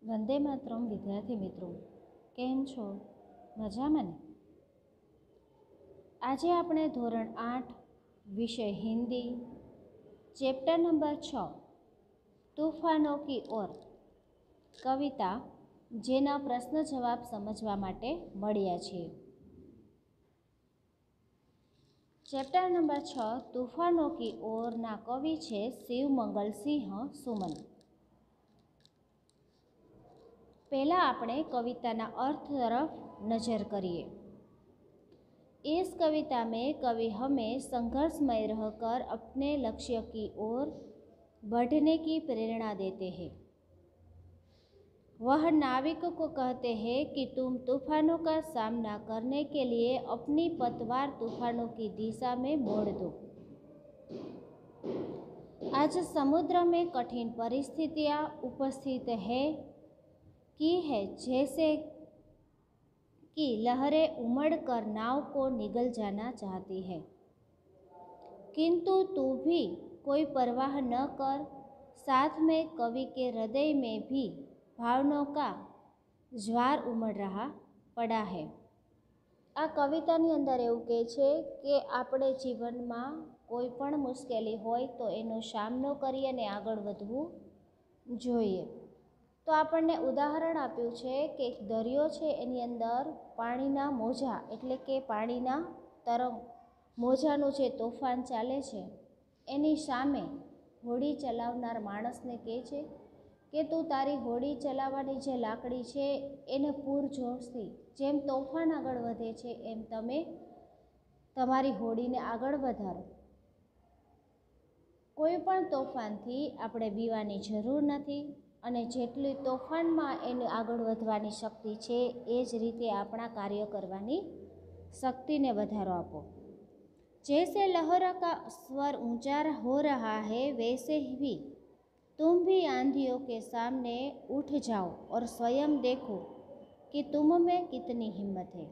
વંદે માતરમ વિદ્યાર્થી મિત્રો, કેમ છો? મજામાં ને? આજે આપણે ધોરણ 8 વિષય હિન્દી ચેપ્ટર નંબર 6 તૂફાનો કી ઓર કવિતા જેના પ્રશ્ન જવાબ સમજવા માટે મળ્યા છીએ। ચેપ્ટર નંબર 6 તૂફાનો કી ઓરના કવિ છે શિવમંગલસિંહ સુમન। पहला આપણે कविता अर्थ तरफ नज़र करिए। इस कविता में कवि हमें संघर्षमय रहकर अपने लक्ष्य की ओर बढ़ने की प्रेरणा देते हैं। वह नाविक को कहते हैं कि तुम तूफानों का सामना करने के लिए अपनी पतवार तूफानों की दिशा में मोड़ दो। आज समुद्र में कठिन परिस्थितियां उपस्थित है जैसे कि लहरें उमड़कर नाव को निगल जाना चाहती है, किंतु तू भी कोई परवाह न कर। साथ में कवि के हृदय में भी भावनाओं का ज्वार उमड़ रहा पड़ा है। आ कवितानी अंदर एवुं कहे छे के आपणे जीवनमां कोई पण मुश्केली होय तो एनो सामनो करी अने आगळ वधवुं जोईए। तो आपने उदाहरण आप्युं छे कि एक दरियो छे एनी अंदर पाणीना मोजा एटले के पाणीना तरंग मोजानुं जे तोफान चाले छे एनी सामे होड़ी चलावनार माणसने कहे छे कि तू तारी होड़ी चलाववानी जे लाकड़ी छे एने पूरजोशथी जेम तोफान आगळ वधे छे एम तमे तमारी होड़ीने आगळ वधारो। कोई पण तोफानथी आपणे बीवानी जरूर नथी અને જેટલી તોફાનમાં એને આગળ વધવાની શક્તિ છે એ જ રીતે આપણા કાર્ય કરવાની શક્તિને વધારો આપો। जैसे लहर का स्वर ऊंचा हो रहा है वैसे ही तुम भी आंधियों के सामने उठ जाओ और स्वयं देखो कि तुम में कितनी हिम्मत है।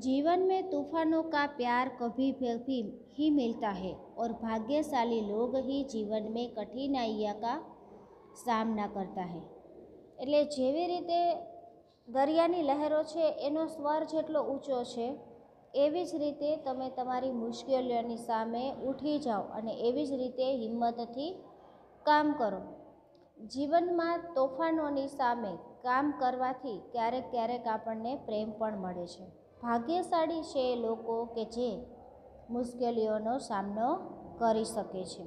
जीवन में तूफानों का प्यार कभी भी ही मिलता है और भाग्यशाली लोग ही जीवन में कठिनाइयों का सामना करता है। એટલે જેવી રીતે દરિયાની લહેરો છે એનો સ્વર જેટલો ઊંચો છે એવી જ રીતે તમે તમારી મુશ્કેલીઓની સામે ઉઠી જાઓ અને એવી જ રીતે હિંમતથી કામ કરો। જીવનમાં તોફાનોની સામે કામ કરવાથી ક્યારેક ક્યારેક આપણને પ્રેમ પણ મળે છે। ભાગ્યશાળી છે એ લોકો કે જે મુશ્કેલીઓનો સામનો કરી શકે છે।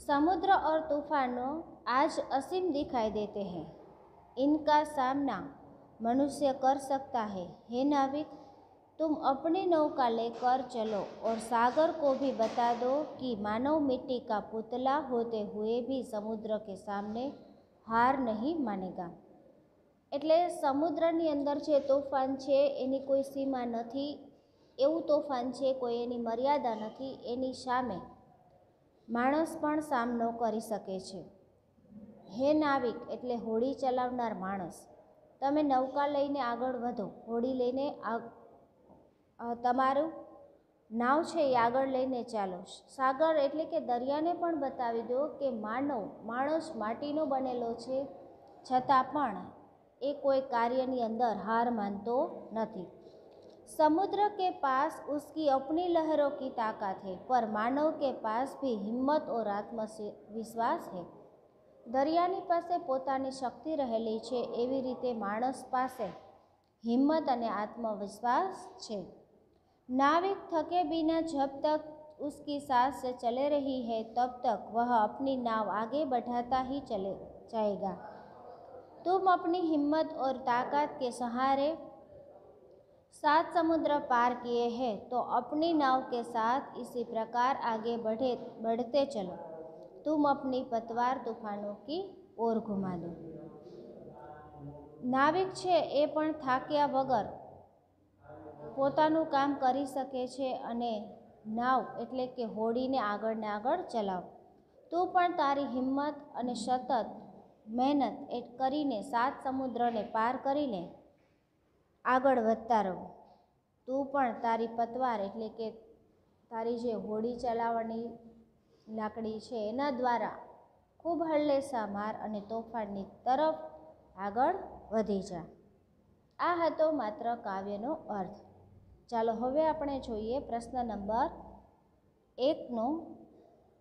समुद्र और तूफानों आज असीम दिखाई देते हैं, इनका सामना मनुष्य कर सकता है। हे नाविक, तुम अपनी नौका लेकर चलो और सागर को भी बता दो कि मानव मिट्टी का पुतला होते हुए भी समुद्र के सामने हार नहीं मानेगा। એટલે સમુદ્રની અંદર જે તોફાન છે એની કોઈ સીમા નથી, એવું તોફાન છે કોઈ એની મર્યાદા નથી, એની સામે માણસ પણ સામનો કરી શકે છે। હે નાવિક એટલે હોડી ચલાવનાર માણસ, તમે નૌકા લઈને આગળ વધો, હોડી લઈને તમારું નાવ છે એ આગળ લઈને ચાલો। સાગર એટલે કે દરિયાને પણ બતાવી દો કે માણસ માટીનો બનેલો છે છતાં પણ એ કોઈ कार्यની અંદર हार मानतो નથી। समुद्र के पास उसकी अपनी लहरों की ताकत है, पर मानव के पास भी हिम्मत और आत्मविश्वास है। दरियानी पासे पोतानी शक्ति रहेली छे एवी रीते माणस पासे हिम्मत अने आत्मविश्वास छे। नाविक थके बिना जब तक उसकी सांस चले रही है तब तक वह अपनी नाव आगे बढ़ाता ही चले जाएगा। तुम अपनी हिम्मत और ताकत के सहारे 7 समुद्र पार किए हैं तो अपनी नाव के साथ इसी प्रकार आगे बढ़ते चलो। तुम अपनी पतवार तूफानों की ओर घुमा दो। नाविक छे ए पण थाक्या वगर पोतानुं काम करी सके छे अने नाव एटले के होड़ीने आगळ ने आगळ चलाव। तू पण तारी हिम्मत अने सतत मेहनत करीने 7 समुद्रने पार करीने આગળ વધતા રહો। તું પણ તારી પતવાર એટલે કે તારી જે હોડી ચલાવવાની લાકડી છે એના દ્વારા खूब हल्लेसा मार अने तोफाननी तरफ आगळ वधी जा। आ हतो मात्र काव्यनो अर्थ। चालो हवे आपणे जोईए प्रश्न नंबर 1 नो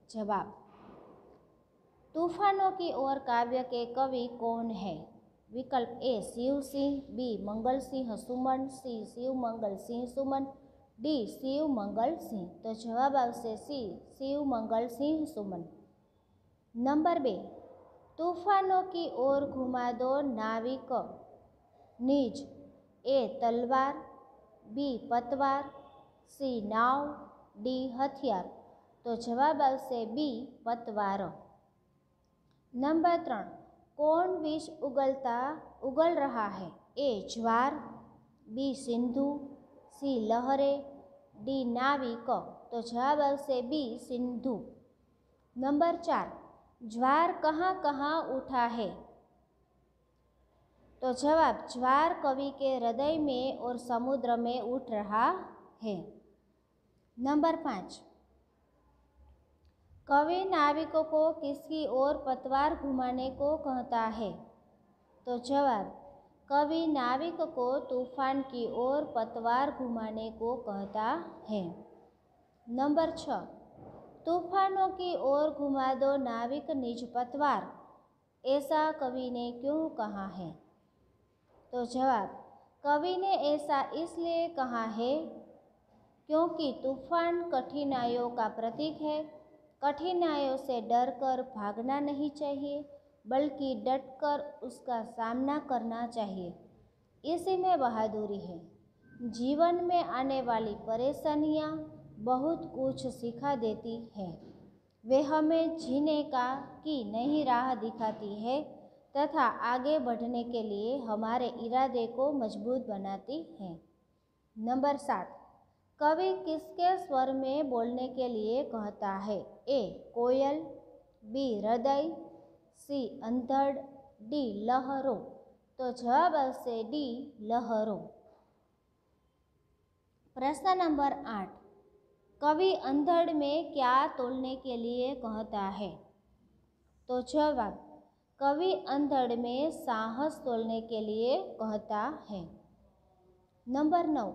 जवाब। तूफानों की ओर काव्य के कवि कौन है? विकल्प ए शिव सिंह, बी मंगल सिंह सुमन, सी शिव मंगल सिंह सुमन, डी शिव मंगल सिंह। तो जवाब आवशे सी शिव मंगल सिंह सुमन। नंबर 2, तूफानों की ओर घुमा दो नाविक निज। ए तलवार, बी पतवार, सी नाव, डी हथियार। तो जवाब आवशे बी पतवार। नंबर 3, कौन विष उगल रहा है? ए ज्वार, बी सिंधु, सी लहरें, डी नाविक। तो जवाब आवशे बी सिंधु। नंबर 4, ज्वार कहाँ कहाँ उठा है? तो जवाब ज्वार कवि के हृदय में और समुद्र में उठ रहा है। नंबर 5, कवि नाविकों को किसकी ओर पतवार घुमाने को कहता है? तो जवाब कवि नाविक को तूफान की ओर पतवार घुमाने को कहता है। नंबर 6, तूफानों की ओर घुमा दो नाविक निज पतवार, ऐसा कवि ने क्यों कहा है? तो जवाब कवि ने ऐसा इसलिए कहा है क्योंकि तूफान कठिनाइयों का प्रतीक है। कठिनाइयों से डरकर भागना नहीं चाहिए, बल्कि डटकर उसका सामना करना चाहिए। इसी में बहादुरी है। जीवन में आने वाली परेशानियां बहुत कुछ सिखा देती हैं। वे हमें जीने की नई राह दिखाती है तथा आगे बढ़ने के लिए हमारे इरादे को मजबूत बनाती हैं। नंबर 7, कवि किसके स्वर में बोलने के लिए कहता है? ए कोयल, बी हृदय, सी अंधड़, डी लहरों। तो जवाब आवशे डी लहरों। प्रश्न नंबर 8, कवि अंधड़ में क्या तोलने के लिए कहता है? तो जवाब कवि अंधड़ में साहस तोलने के लिए कहता है। नंबर 9,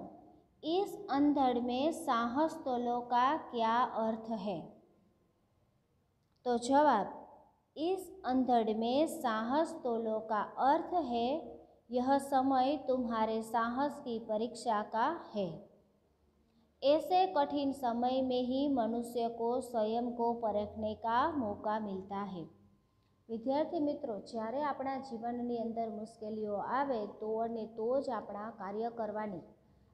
इस अंधड़ में साहस तोलो का क्या अर्थ है? तो जवाब इस अंधड़ में साहस तोलो का अर्थ है यह समय तुम्हारे साहस की परीक्षा का है। ऐसे कठिन समय में ही मनुष्य को स्वयं को परखने का मौका मिलता है। विद्यार्थी मित्रों, જ્યારે આપણા જીવનની અંદર મુશ્કેલીઓ આવે તો જ આપણા કાર્ય કરવાની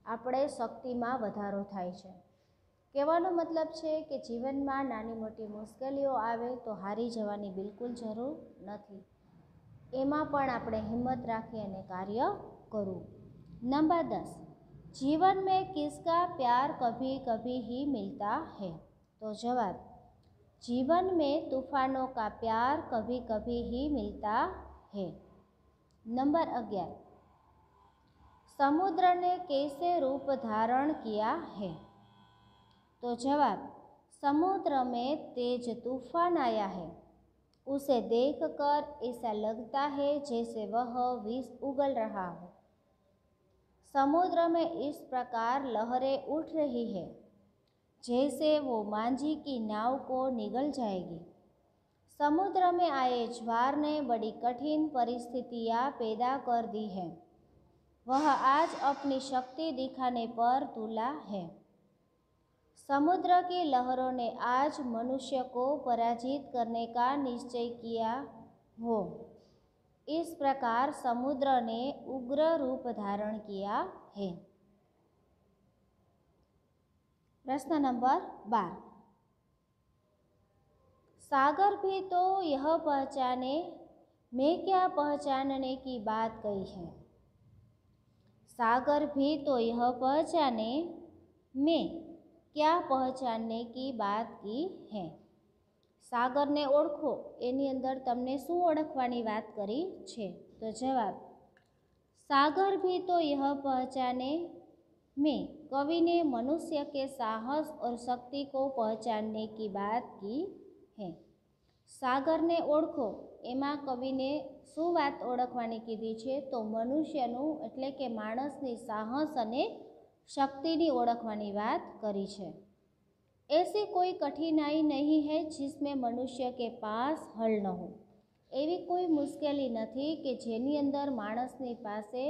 આપણે શક્તિમાં વધારો થાય છે। કહેવાનો મતલબ છે કે જીવનમાં નાની મોટી મુશ્કેલીઓ આવે તો હારી જવાની બિલકુલ જરૂર નથી। એમાં પણ આપણે હિંમત રાખી અને કાર્ય કરવું। નંબર 10, जीवन में किसका प्यार कभी कभी ही मिलता है? तो जवाब जीवन में तूफानों का प्यार कभी कभी ही मिलता है। नंबर 11, समुद्र ने कैसे रूप धारण किया है? तो जवाब समुद्र में तेज तूफान आया है। उसे देखकर ऐसा लगता है जैसे वह विष उगल रहा हो। समुद्र में इस प्रकार लहरें उठ रही है जैसे वो मांझी की नाव को निगल जाएगी। समुद्र में आए ज्वार ने बड़ी कठिन परिस्थितियां पैदा कर दी हैं। वह आज अपनी शक्ति दिखाने पर तुला है। समुद्र की लहरों ने आज मनुष्य को पराजित करने का निश्चय किया हो। इस प्रकार समुद्र ने उग्र रूप धारण किया है। प्रश्न नंबर 12, सागर भी तो यह पहचाने मैं क्या पहचानने की बात कही है? सागर भी तो यह पहचाने मैं क्या पहचानने की बात की है। सागर ने ओळखो एनी अंदर तमने शुं ओळखवानी वात करी छे? तो जवाब सागर भी तो यह पहचाने में कवि ने मनुष्य के साहस और शक्ति को पहचानने की बात की है। સાગરને ઓળખો એમાં કવિને શું વાત ઓળખવાની કીધી છે? તો મનુષ્યનું એટલે કે માણસની સાહસ અને શક્તિની ઓળખવાની વાત કરી છે। ऐसी कोई कठिनाई नहीं है जिसमें मनुष्य के पास हल न हो। એવી કોઈ મુશ્કેલી નથી કે જેની અંદર માણસની પાસે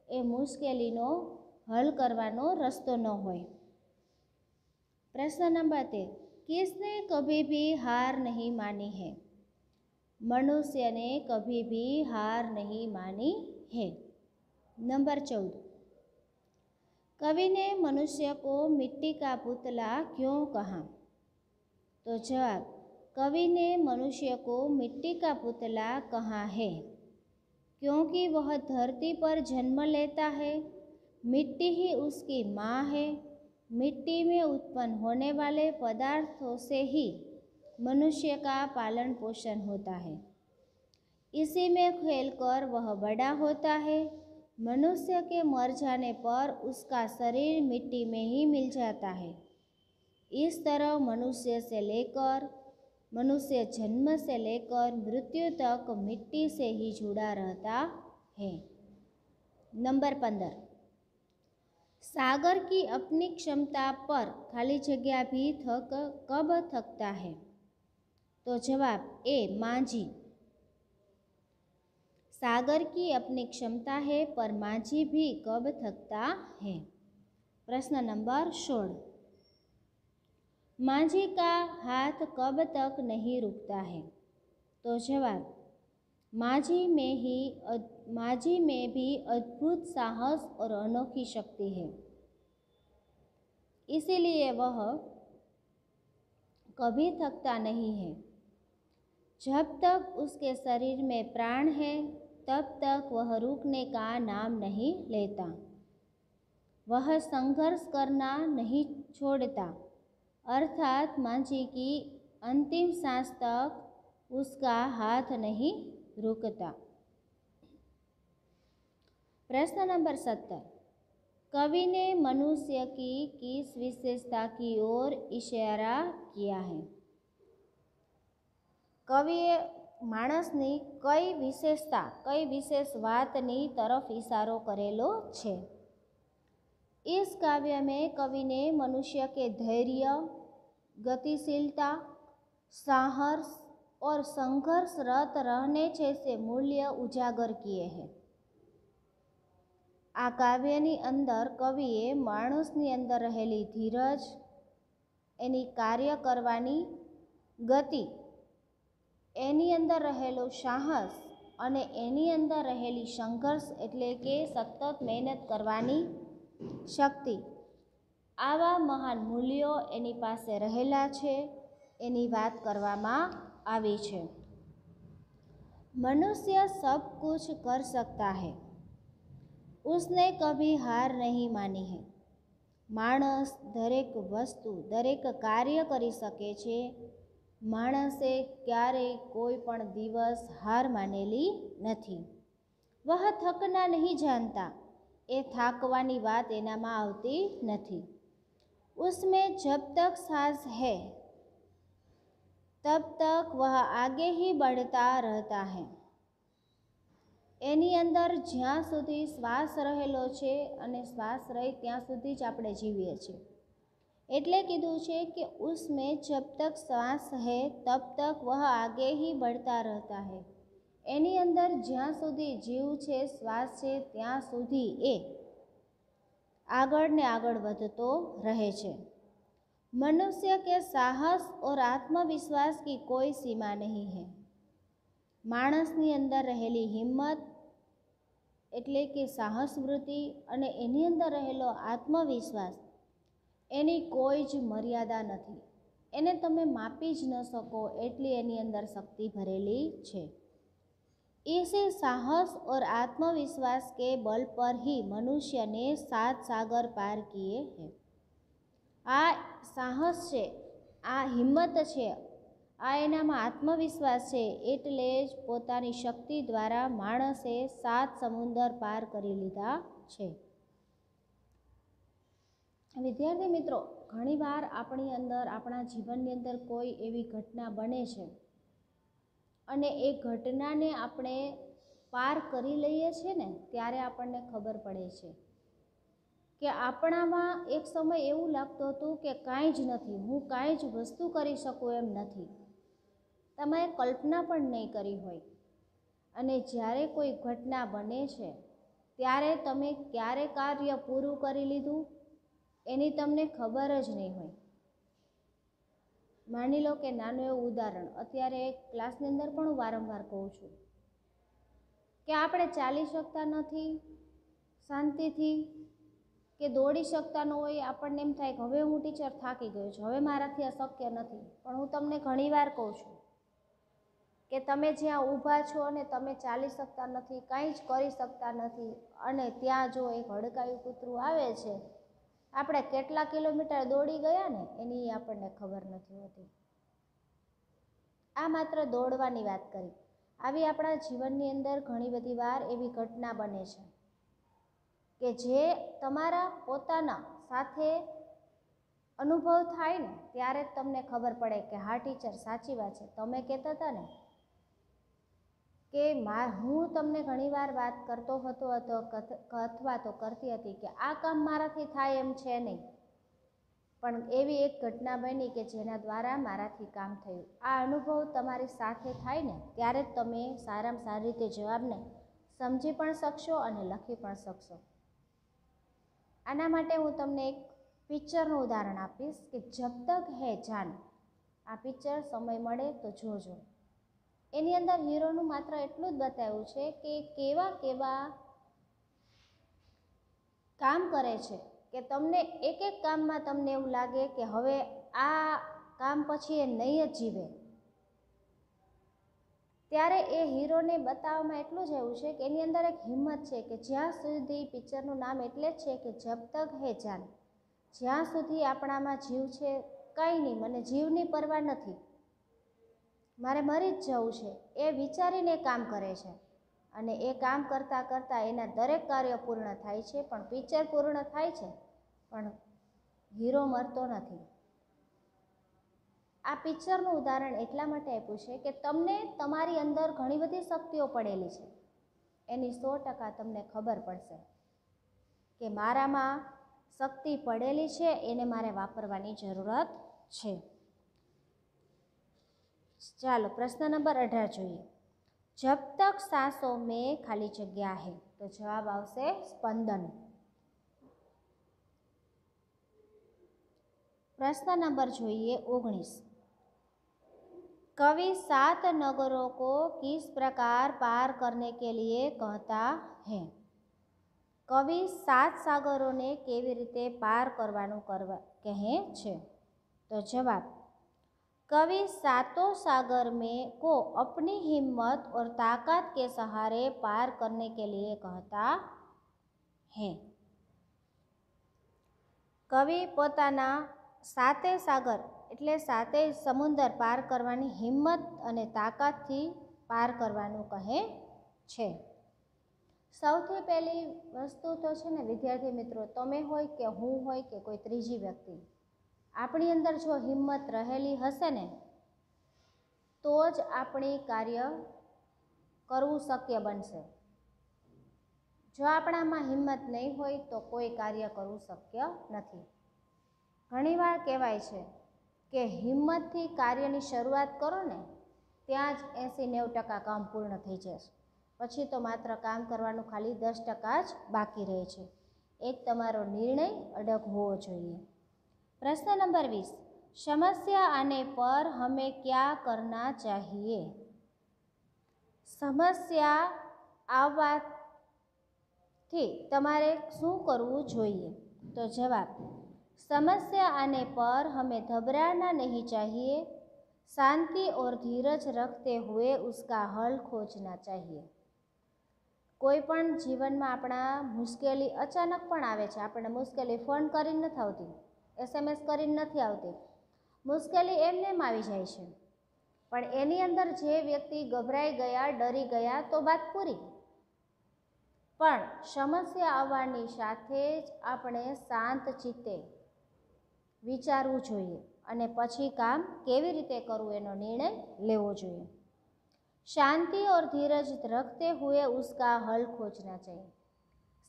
એ મુશ્કેલીનો હલ કરવાનો રસ્તો ન હોય। प्रश्न नंबर 13, किसने कभी भी हार नहीं मानी है? मनुष्य ने कभी भी हार नहीं मानी है। नंबर 14, कवि ने मनुष्य को मिट्टी का पुतला क्यों कहा? तो जवाब, कवि ने मनुष्य को मिट्टी का पुतला कहा है क्योंकि वह धरती पर जन्म लेता है, मिट्टी ही उसकी माँ है, मिट्टी में उत्पन्न होने वाले पदार्थों से ही मनुष्य का पालन पोषण होता है, इसी में खेलकर वह बड़ा होता है। मनुष्य के मर जाने पर उसका शरीर मिट्टी में ही मिल जाता है। इस तरह मनुष्य जन्म से लेकर मृत्यु तक मिट्टी से ही जुड़ा रहता है। नंबर 15, सागर की अपनी क्षमता पर खाली जगह भी कब थकता है? तो जवाब ए, माझी। सागर की अपनी क्षमता है पर माझी भी कब थकता है? प्रश्न नंबर 16, माझी का हाथ कब तक नहीं रुकता है? तो जवाब, माझी में भी अद्भुत साहस और अनोखी शक्ति है, इसीलिए वह कभी थकता नहीं है। जब तक उसके शरीर में प्राण है तब तक वह रुकने का नाम नहीं लेता। वह संघर्ष करना नहीं छोड़ता, अर्थात माझी की अंतिम सांस तक उसका हाथ नहीं रुकता। प्रश्न नंबर 17, कवि ने मनुष्य की किस विशेषता की ओर इशारा किया है? कविए माणसनी कई विशेष वातनी तरफ इशारो करेलो छे? इस काव्य में कवि ने मनुष्य के धैर्य, गतिशीलता, साहस और संघर्षरत रहने जैसे मूल्य उजागर किए हैं। आ काव्यनी अंदर कविए माणसनी अंदर रहेली धीरज, एनी कार्य करवानी गति, एनी अंदर रहेलो साहस अने एनी अंदर रहेली संघर्ष एटले के सतत मेहनत करवानी शक्ति, आवा महान मूल्यों एनी पासे रहेला छे एनी बात करवामां आवी छे। मनुष्य सब कुछ कर सकता है, उसने कभी हार नहीं मानी है। माणस दरेक वस्तु दरेक कार्य करी सके छे। माणसे क्यारेय कोई पण दिवस हार मानेली नथी। वह थकना नहीं जानता, ए थाकवानी बात एनामां आवती नथी। उसमें जब तक सांस है तब तक वह आगे ही बढ़ता रहता है। एनी अंदर ज्यां सुधी श्वास रहेलो छे अने श्वास रहे त्यां सुधी ज आपणे जीवीए छीए। एटले कीधुं छे कि उसमें जब तक श्वास है तब तक वह आगे ही बढ़ता रहता है। एनी अंदर ज्यां सुधी जीव छे, श्वास छे, त्यां सुधी ए आगळ ने आगळ वधतो रहे छे। मनुष्य के साहस और आत्मविश्वास की कोई सीमा नहीं है। माणसनी अंदर रहेली हिम्मत एटले के साहस वृत्ति अने एनी अंदर रहेलो आत्मविश्वास एनी कोई ज मर्यादा नहीं। एने तमे मापी ज न सको एटली एनी अंदर शक्ति भरेली छे। इसी साहस और आत्मविश्वास के बल पर ही मनुष्य ने 7 सागर पार किए हैं। आ साहस छे, आ हिम्मत छे, आ एनामां आत्मविश्वास छे एटले ज पोतानी शक्ति द्वारा माणसे 7 समुंदर पार करी लीधा छे। विद्यार्थी मित्रों, घणीवार आपणी अंदर आपणा जीवननी अंदर कोई एवी घटना बने छे અને એ ઘટનાને આપણે પાર કરી લઈએ છીએ ને ત્યારે આપણને ખબર પડે છે કે આપણામાં એક સમય એવું લાગતું હતું કે કાંઈ જ નથી, હું કાંઈ જ વસ્તુ કરી શકું એમ નથી, તમે કલ્પના પણ નહીં કરી હોય. અને જ્યારે કોઈ ઘટના બને છે ત્યારે તમે ક્યારે કાર્ય પૂરું કરી લીધું એની તમને ખબર જ નહીં હોય. માની લો કે નાનું એવું ઉદાહરણ, અત્યારે ક્લાસની અંદર પણ હું વારંવાર કહું છું કે આપણે ચાલી શકતા નથી શાંતિથી કે દોડી શકતા ન હોય, આપણને એમ થાય કે હવે હું ટીચર થાકી ગયો છું, હવે મારાથી આ શક્ય નથી. પણ હું તમને ઘણીવાર કહું છું કે તમે જ્યાં ઊભા છો અને તમે ચાલી શકતા નથી, કાંઈ જ કરી શકતા નથી, અને ત્યાં જો એક હડકાયું કૂતરું આવે છે, આપણે કેટલા કિલોમીટર દોડી ગયા ને એની આપણને ખબર નથી હોતી. આ માત્ર દોડવાની વાત કરી. આવી આપણા જીવનની અંદર ઘણી બધી વાર એવી ઘટના બને છે કે જે તમારા પોતાના સાથે અનુભવ થાય ને ત્યારે જ તમને ખબર પડે કે હા ટીચર સાચી વાત છે, તમે કહેતા હતા ને કે હું તમને ઘણીવાર વાત કરતો હતો અથવા તો કરતી હતી કે આ કામ મારાથી થાય એમ છે નહીં, પણ એવી એક ઘટના બની કે જેના દ્વારા મારાથી કામ થયું. આ અનુભવ તમારી સાથે થાય ને ત્યારે જ તમે સારામાં સારી રીતે જવાબને સમજી પણ શકશો અને લખી પણ શકશો. આના માટે હું તમને એક પિક્ચરનું ઉદાહરણ આપીશ કે જબ તક હે જાન. આ પિક્ચર સમય મળે તો જોજો. એની અંદર હીરોનું માત્ર એટલું જ બતાવ્યું છે કે કેવા કેવા કામ કરે છે કે તમને એક એક કામમાં તમને એવું લાગે કે હવે આ કામ પછી એ નહીં જ જીવે. ત્યારે એ હીરોને બતાવવામાં એટલું જ એવું છે કે એની અંદર એક હિંમત છે કે જ્યાં સુધી, પિક્ચરનું નામ એટલે જ છે કે જબ તક હે જાન, જ્યાં સુધી આપણામાં જીવ છે કંઈ નહીં, મને જીવની પરવા નથી, મારે મરી જ જવું છે, એ વિચારીને કામ કરે છે. અને એ કામ કરતાં કરતાં એના દરેક કાર્ય પૂર્ણ થાય છે, પણ પિક્ચર પૂર્ણ થાય છે પણ હીરો મરતો નથી. આ પિક્ચરનું ઉદાહરણ એટલા માટે આપ્યું છે કે તમને તમારી અંદર ઘણી બધી શક્તિઓ પડેલી છે, એની 100% તમને ખબર પડશે કે મારામાં શક્તિ પડેલી છે, એને મારે વાપરવાની જરૂરત છે. ચાલો પ્રશ્ન નંબર 18 જોઈએ. જબ તક સાસો મેં ખાલી જગ્યા હે, તો જવાબ આવશે સ્પંદન. प्रश्न नंबर જોઈએ 19. कवि 7 नगरों को किस प्रकार पार करने के लिए कहता है? कवि 7 सागरों ने केवी रीते पार करवानुं कहे छे? तो जवाब, कवि 7 सागर में को अपनी हिम्मत और ताकत के सहारे पार करने के लिए कहता है. कवि पोताना 7 सागर એટલે 7 સમુદ્ર પાર કરવાની હિંમત અને તાકાતથી પાર કરવાનું કહે છે. સૌથી પહેલી વસ્તુ તો છે ને વિદ્યાર્થી મિત્રો, તમે હોય કે હું હોય કે કોઈ ત્રીજી વ્યક્તિ, આપણી અંદર જો હિંમત રહેલી હશે ને તો જ આપણી કાર્ય કરવું શક્ય બનશે. જો આપણામાં હિંમત નહીં હોય તો કોઈ કાર્ય કરવું શક્ય નથી. ઘણીવાર કહેવાય છે કે હિંમતથી કાર્યની શરૂઆત કરો ને ત્યાં જ 80-90% કામ પૂર્ણ થઈ જશે, પછી તો માત્ર કામ કરવાનું ખાલી 10% જ બાકી રહે છે. એક તમારો નિર્ણય અડગ હોવો જોઈએ. પ્રશ્ન નંબર 20. समस्या आने पर हमें क्या करना चाहिए? समस्या આવવાથી તમારે શું કરવું જોઈએ? તો જવાબ, समस्या आने पर हमें घबराना नहीं चाहिए, शांति और धीरज रखते हुए उसका हल खोजना चाहिए. કોઈ પણ જીવનમાં આપણા મુશ્કેલી અચાનક પણ આવે છે. આપણને મુશ્કેલી ફોન કરીને નથી આવતી, SMS કરીને નથી આવતી, મુશ્કેલી એમને એમ આવી જાય છે. પણ એની અંદર જે વ્યક્તિ ગભરાઈ ગયા, ડરી ગયા તો વાત પૂરી. પણ સમસ્યા આવવાની સાથે જ આપણે શાંત ચિત્તે વિચારવું જોઈએ અને પછી કામ કેવી રીતે કરવું એનો નિર્ણય લેવો જોઈએ. शांति और धीरज रखते हुए उसका हल खोजना चाहिए।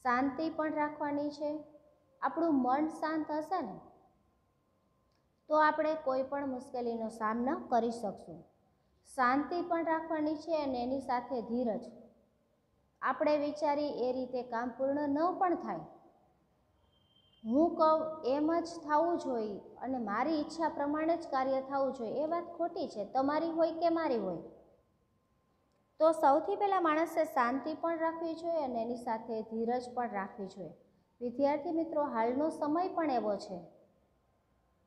शांति पण राखवानी छे। આપણું મન શાંત હશે ને તો આપણે કોઈ પણ મુશ્કેલીનો સામનો કરી શકશું। શાંતિ પણ રાખવાની છે અને એની સાથે ધીરજ। આપણે વિચારી એ રીતે કામ પૂર્ણ ન પણ થાય, હું કહું એમ જ થવું જોઈએ અને મારી ઈચ્છા પ્રમાણે જ કાર્ય થવું જોઈએ, એ વાત ખોટી છે, તમારી હોય કે મારી હોય। તો સૌથી પહેલાં માણસે શાંતિ પણ રાખવી જોઈએ અને એની સાથે ધીરજ પણ રાખવી જોઈએ। વિદ્યાર્થી મિત્રો, હાલનો સમય પણ એવો છે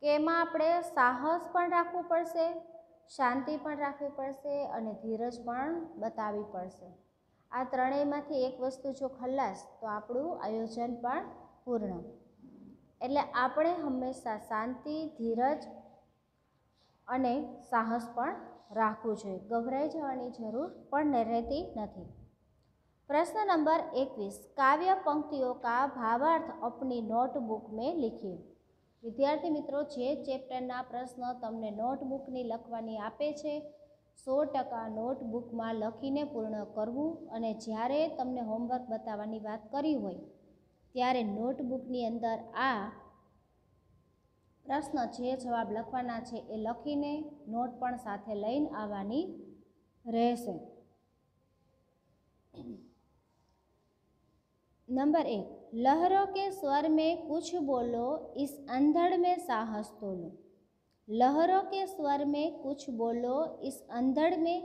કે એમાં આપણે સાહસ પણ રાખવું પડશે, શાંતિ પણ રાખવી પડશે અને ધીરજ પણ બતાવવી પડશે। આ ત્રણેયમાંથી એક વસ્તુ જો ખલાસ તો આપણું આયોજન પણ પૂર્ણ। એટલે આપણે હંમેશા શાંતિ, ધીરજ અને સાહસ પણ રાખવું જોઈએ। ગભરાઈ જવાની જરૂર પણ રહેતી નથી। प्रश्न नंबर 21, काव्य पंक्तियों का भावार्थ अपनी नोटबुक में लिखिए। विद्यार्थी मित्रों, जे चेप्टरना प्रश्न तमने नोटबुकनी लखवानी आपे छे 100% नोटबुकमां लखीने पूर्ण करवू अने ज्यारे तमने होमवर्क बताववानी वात करी होय त्यारे नोटबुकनी अंदर आ प्रश्न जे जवाब लखवाना छे ए लखीने नोट पण साथे लईने आववानी रहेशे। नंबर 1, लहरों के स्वर में कुछ बोलो, इस अंधड़ में साहस तोलो। लहरों के स्वर में कुछ बोलो, इस अंधड़ में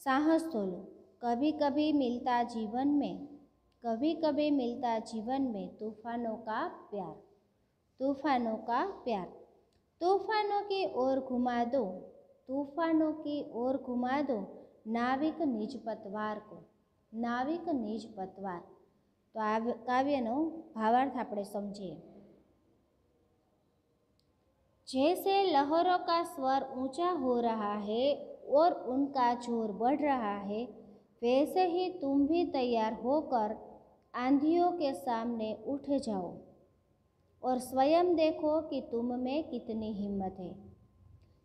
साहस तोलो। कभी कभी मिलता जीवन में, कभी कभी मिलता जीवन में तूफानों का प्यार, तूफानों का प्यार। तूफानों की ओर घुमा दो, तूफानों की ओर घुमा दो नाविक निज पतवार को, नाविक निज पतवार। तो आ काव्यनो भावार्थ આપણે સમજીએ। जैसे लहरों का स्वर ऊंचा हो रहा है और उनका जोर बढ़ रहा है, वैसे ही तुम भी तैयार होकर आंधियों के सामने उठ जाओ और स्वयं देखो कि तुम में कितनी हिम्मत है।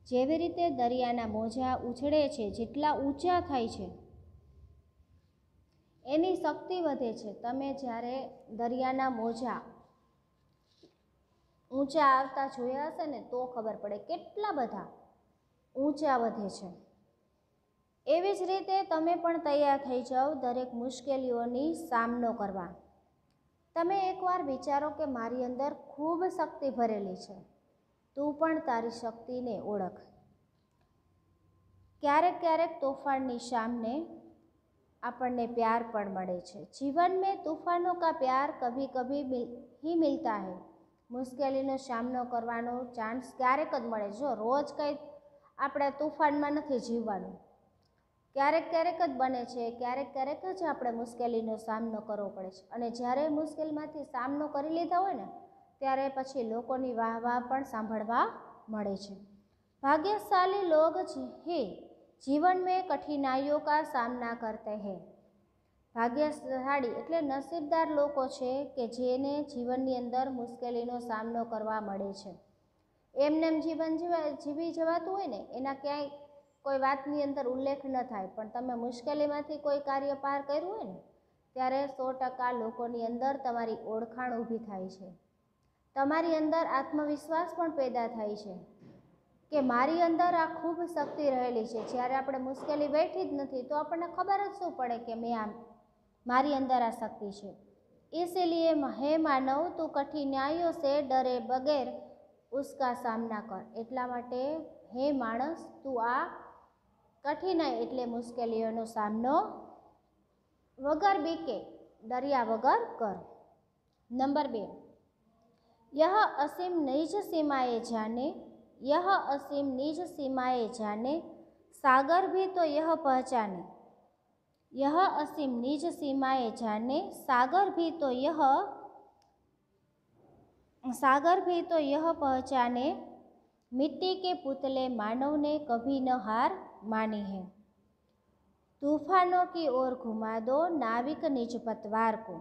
જેવી રીતે દરિયાના મોજા ઉછળે છે, જેટલા ઊંચા થાય છે એની શક્તિ વધે છે। તમે જ્યારે દરિયાના મોજા ઊંચા આવતા જોયા હશે ને તો ખબર પડે કેટલા બધા ઊંચા વધે છે। એવી જ રીતે તમે પણ તૈયાર થઈ જાઓ દરેક મુશ્કેલીઓની સામનો કરવા। તમે એકવાર વિચારો કે મારી અંદર ખૂબ શક્તિ ભરેલી છે, તું પણ તારી શક્તિને ઓળખ। ક્યારેક ક્યારેક તોફાનની સામે આપણને प्यार પણ મળે છે। जीवन में तूफानों का प्यार कभी कभी ही मिलता है। मुश्केलीનો સામનો કરવાનો ચાન્સ ક્યારેક જ મળે। જો રોજ કંઈ આપણે તૂફાનમાં નથી જીવવાનું, ક્યારેક ક્યારેક જ બને છે, ક્યારેક ક્યારેક જ આપણે મુશ્કેલીનો સામનો કરવો પડે છે અને જ્યારે મુશ્કેલીમાંથી સામનો કરી લીધા હોય ને ત્યારે પછી લોકોની વાહવાહ પણ સાંભળવા મળે છે। भाग्यशाली लोग ही जीवन में कठिनाइयों का सामना करते हैं। ભાગ્યશાળી એટલે નસીબદાર લોકો છે કે જેને જીવનની અંદર મુશ્કેલીનો સામનો કરવા મળે છે। એમને એમ જીવન જીવી જવાતું હોય ને એના ક્યાંય કોઈ વાતની અંદર ઉલ્લેખ ન થાય, પણ તમે મુશ્કેલીમાંથી કોઈ કાર્ય પાર કર્યું હોય ને ત્યારે 100% લોકોની અંદર તમારી ઓળખાણ ઊભી થાય છે। તમારી અંદર આત્મવિશ્વાસ પણ પેદા થાય છે કે મારી અંદર આ ખૂબ શક્તિ રહેલી છે। જ્યારે આપણે મુશ્કેલી બેઠી જ નથી તો આપણને ખબર જ શું પડે કે મારી અંદર આ શક્તિ છે। इसलिए हे मानव तू कठिनाइयों से डरे बगैर उसका सामना कर। એટલા માટે હે માણસ તું આ કઠિનાઈ એટલે મુશ્કેલીઓનો સામનો વગર બીકે, ડર્યા વગર કર। नंबर 2, यह असीम निज सीमाएं जाने, यह असीम निज सीमाएं जाने सागर भी तो यह पहचाने। यह असीम निज सीमाएं जाने सागर भी तो यह पहचाने। मिट्टी के पुतले मानव ने कभी न हार मानी है। तूफानों की ओर घुमा दो नाविक निज पतवार को,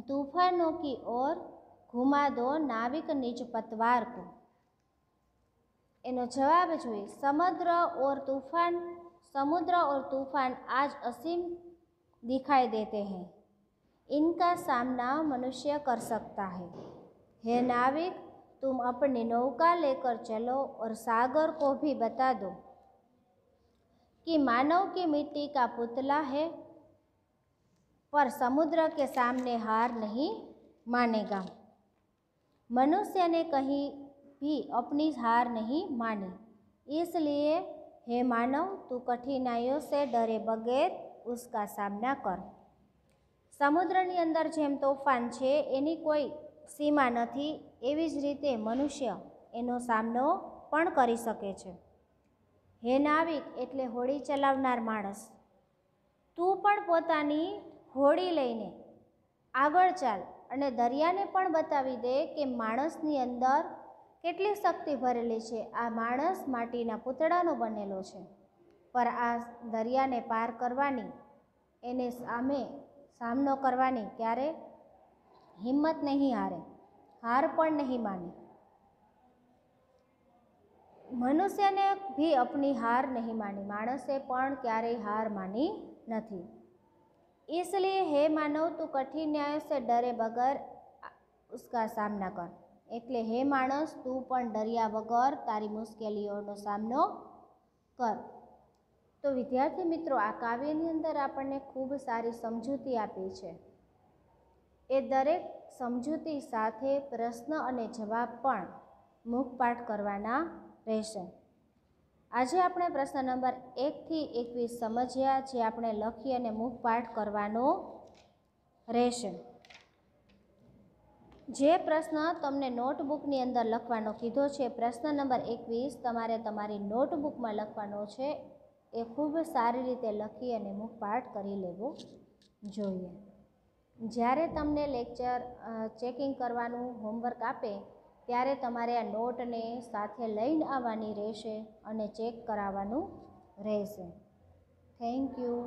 तूफानों की ओर घुमा दो नाविक निज पतवार को। एनो जवाब જોઈએ, समुद्र और तूफान समुद्र और तूफान आज असीम दिखाई देते हैं, इनका सामना मनुष्य कर सकता है। हे नाविक, तुम अपनी नौका लेकर चलो और सागर को भी बता दो कि मानव की मिट्टी का पुतला है, पर समुद्र के सामने हार नहीं मानेगा। मनुष्य ने कहीं भी अपनी हार नहीं मानी, इसलिए हे मानव, तू कठिनाइयों से डरे बगैर उसका सामना कर। સમુદ્રની અંદર જેમ તોફાન છે એની કોઈ સીમા નથી, એવી જ રીતે મનુષ્ય એનો સામનો પણ કરી શકે છે। હે નાવિક એટલે હોડી ચલાવનાર માણસ, તું પણ પોતાની હોડી લઈને આગળ ચાલ અને દરિયાને પણ બતાવી દે કે માણસની અંદર કેટલી શક્તિ ભરેલી છે। આ માણસ માટીના પૂતળાનો બનેલો છે, પર આ દરિયાને પાર કરવાની, એને સામનો કરવાની ક્યારે હિંમત નહીં હારે, હાર પણ नहीं माने। મનુષ્યને भी अपनी हार नहीं मानी, માણસે પણ ક્યારેય હાર માની નથી। इसलिए हे मानव, तू कठिनाइयों से डरे बगैर उसका सामना कर। એટલે હે માણસ, તું પણ ડર્યા વગર તારી મુશ્કેલીઓનો સામનો કર। તો વિદ્યાર્થી મિત્રો, આ કાવ્યની અંદર આપણને ખૂબ સારી સમજૂતી આપી છે। એ દરેક સમજૂતી સાથે પ્રશ્ન અને જવાબ પણ મુખપાઠ કરવાના રહેશે। આજે આપણે પ્રશ્ન નંબર 1 થી 21 સમજ્યા, જે આપણે લખી અને મુખપાઠ કરવાનો રહેશે। જે પ્રશ્ન તમને નોટબુકની અંદર લખવાનો કીધો છે, પ્રશ્ન નંબર 21 તમારે તમારી નોટબુકમાં લખવાનો છે। એ ખૂબ સારી રીતે લખી અને મુખપાઠ કરી લેવો જોઈએ। જ્યારે તમને લેક્ચર ચેકિંગ કરવાનું હોમવર્ક આપે ત્યારે તમારે આ નોટને સાથે લઈને આવવાની રહેશે અને ચેક કરાવવાનું રહેશે। Thank you.